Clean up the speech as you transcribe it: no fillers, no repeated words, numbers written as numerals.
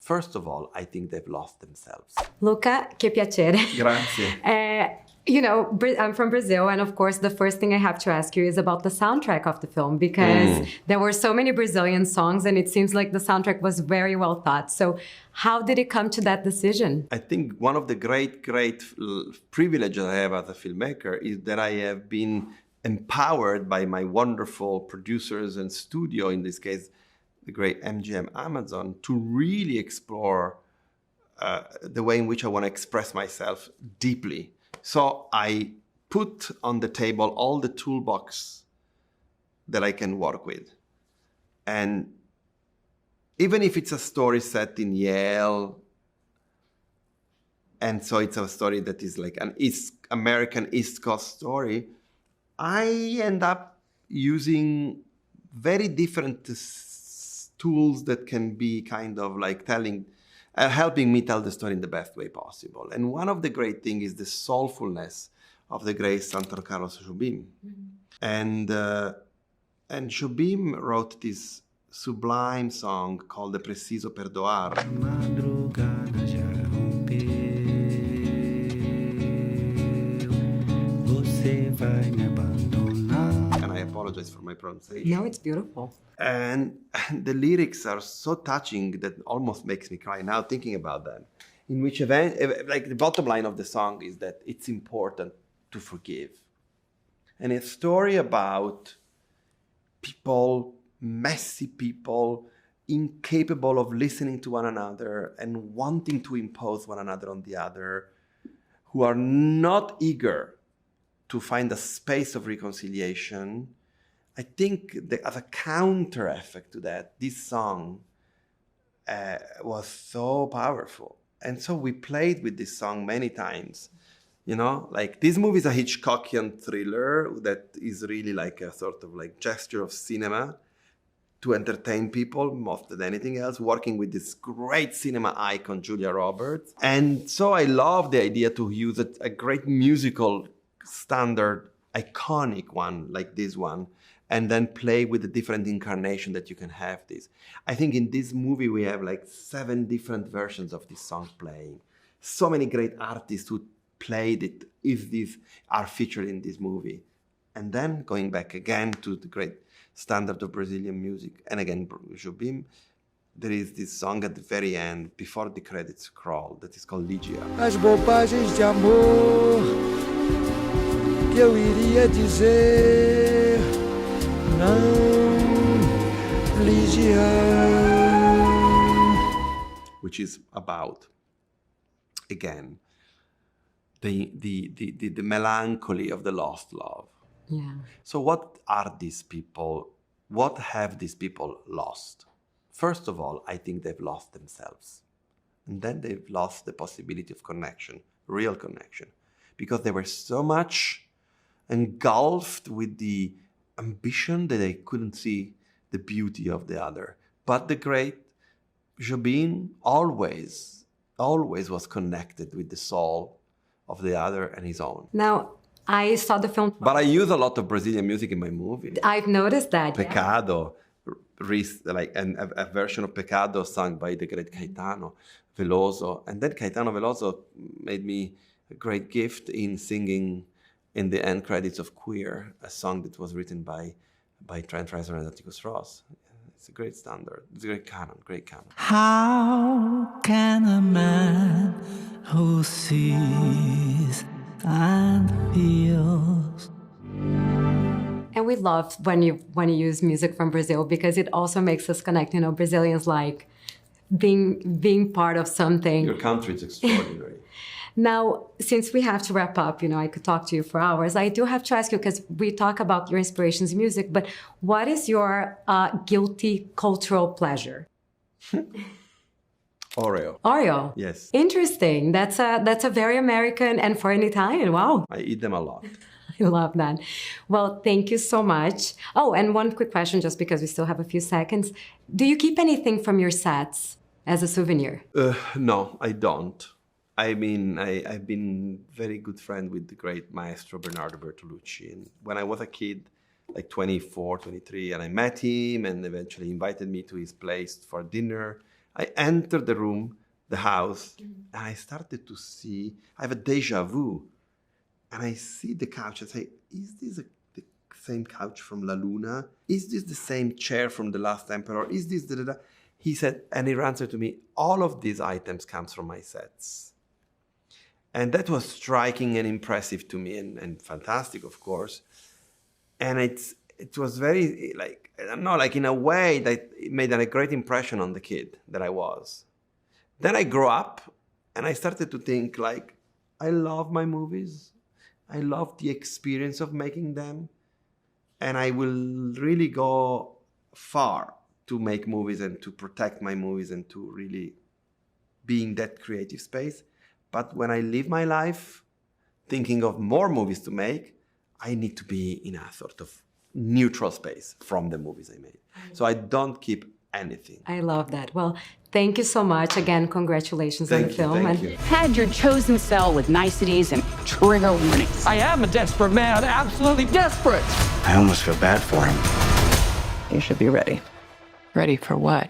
First of all, I think they've lost themselves. Luca, che piacere. Grazie. You know, I'm from Brazil, and of course, the first thing I have to ask you is about the soundtrack of the film, because there were so many Brazilian songs, and it seems like the soundtrack was very well thought. So how did it come to that decision? I think one of the great privileges I have as a filmmaker is that I have been empowered by my wonderful producers and studio, in this case, the great MGM Amazon, to really explore the way in which I want to express myself deeply. So I put on the table all the toolbox that I can work with. And even if it's a story set in Yale, and so it's a story that is like an American East Coast story, I end up using very different tools that can be kind of like helping me tell the story in the best way possible. And one of the great things is the soulfulness of the great Santo Carlos Jobim. And Jobim wrote this sublime song called The Preciso Perdoar. Madrugada já rompeu, você vai me abandonar. And I apologize for my pronunciation. No, it's beautiful. And the lyrics are so touching that almost makes me cry now thinking about them. In which like the bottom line of the song is that it's important to forgive. And a story about people, messy people, incapable of listening to one another and wanting to impose one another on the other, who are not eager to find a space of reconciliation. I think that as a counter effect to that, this song was so powerful. And so we played with this song many times. You know, like this movie is a Hitchcockian thriller that is really like a sort of like gesture of cinema to entertain people more than anything else, working with this great cinema icon, Julia Roberts. And so I love the idea to use a great musical standard, iconic one like this one, and then play with the different incarnation that you can have this. I think in this movie we have like 7 different versions of this song playing. So many great artists who played it, if these are featured in this movie. And then going back again to the great standard of Brazilian music, and again Jobim, there is this song at the very end, before the credits crawl, that is called Ligia. As bobagens de amor que eu iria dizer. Which is about, again, the melancholy of the lost love. Yeah. So what are these people? What have these people lost? First of all, I think they've lost themselves. And then they've lost the possibility of connection, real connection, because they were so much engulfed with the ambition that they couldn't see the beauty of the other. But the great Jobim always was connected with the soul of the other and his own. Now, I saw the film. But I use a lot of Brazilian music in my movie. I've noticed that. Pecado, like a version of Pecado sung by the great Caetano Veloso. And then Caetano Veloso made me a great gift in singing in the end credits of Queer, a song that was written by Trent Reznor and Atticus Ross. It's a great standard. It's a great canon. How can a man who sees and feels? And we love when you use music from Brazil, because it also makes us connect. You know, Brazilians like being part of something. Your country is extraordinary. Now, since we have to wrap up, you know, I could talk to you for hours. I do have to ask you, because we talk about your inspirations in music, but what is your guilty cultural pleasure? Oreo. Yes. Interesting. That's a very American, and for an Italian. Wow. I eat them a lot. I love that. Well, thank you so much. Oh, and one quick question, just because we still have a few seconds. Do you keep anything from your sets as a souvenir? No, I don't. I mean, I've been very good friend with the great maestro Bernardo Bertolucci. And when I was a kid, like 24, 23, and I met him and eventually invited me to his place for dinner. I entered the room, the house, and I started to see, I have a deja vu. And I see the couch and say, is this the same couch from La Luna? Is this the same chair from The Last Emperor? Is this da-da-da? He said, and he answered to me, all of these items comes from my sets. And that was striking and impressive to me and fantastic, of course. And it was very, like, I don't know, like in a way that it made a great impression on the kid that I was. Then I grew up and I started to think, like, I love my movies. I love the experience of making them. And I will really go far to make movies and to protect my movies and to really be in that creative space. But when I live my life thinking of more movies to make, I need to be in a sort of neutral space from the movies I made. So I don't keep anything. I love that. Well, thank you so much. Again, congratulations on the film. Thank you. Had your chosen cell with niceties and trigger warnings. I am a desperate man, absolutely desperate. I almost feel bad for him. You should be ready. Ready for what?